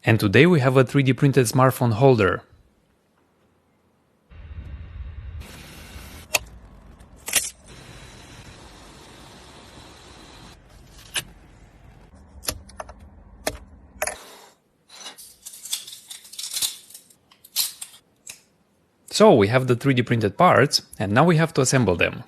And today we have a 3D printed smartphone holder. So we have the 3D printed parts, and now we have to assemble them.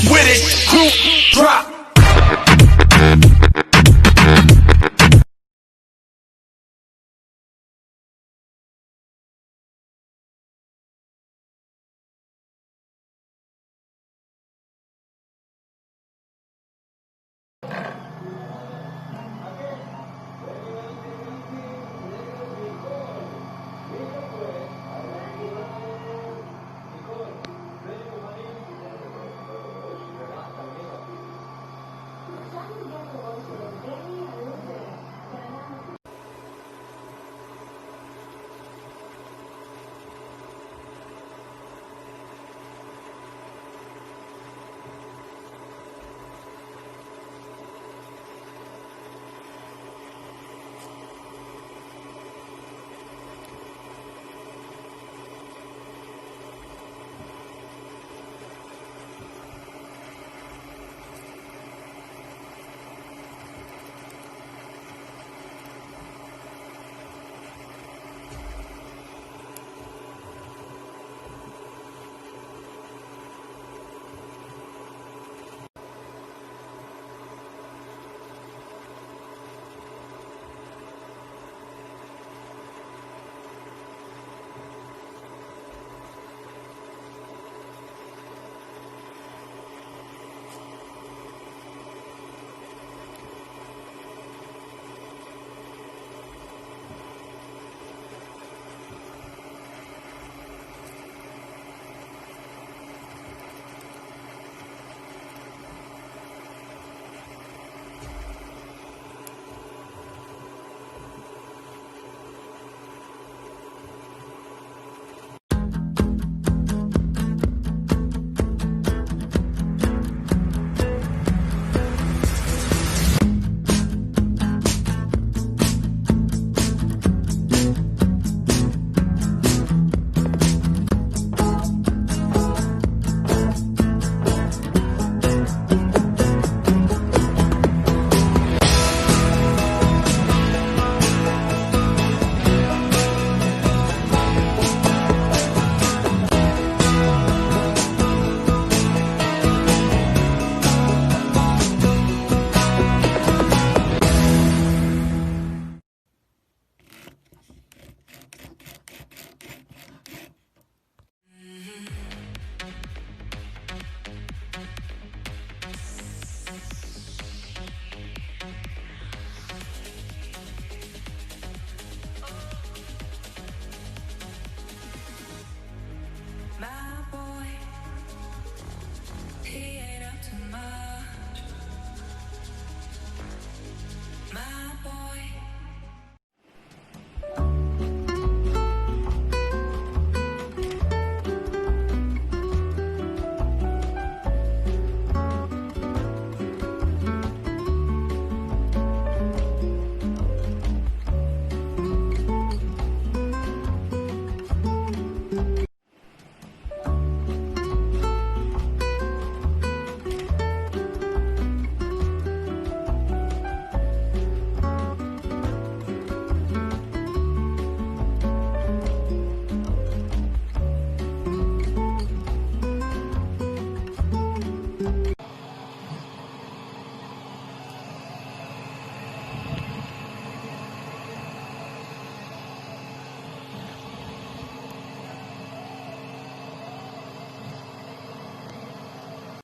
With it, group drop.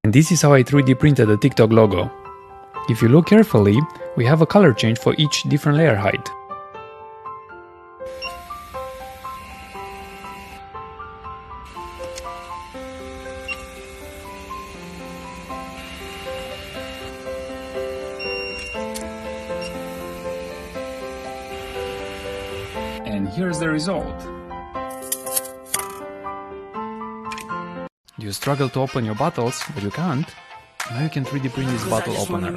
And this is how I 3D printed the TikTok logo. If you look carefully, we have a color change for each different layer height. And here's the result. You struggle to open your bottles, but you can't. Now you can 3D print this bottle opener.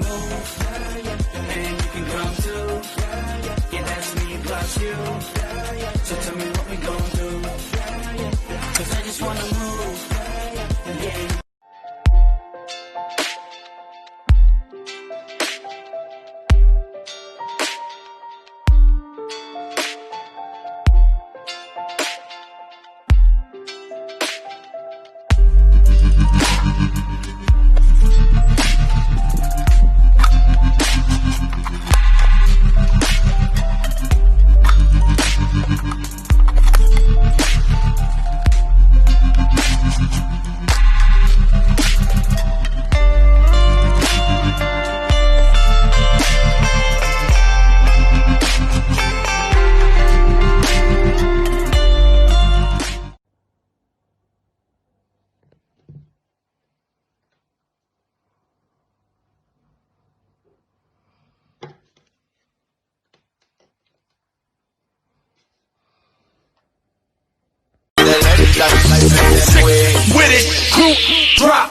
Sick with it, group drop.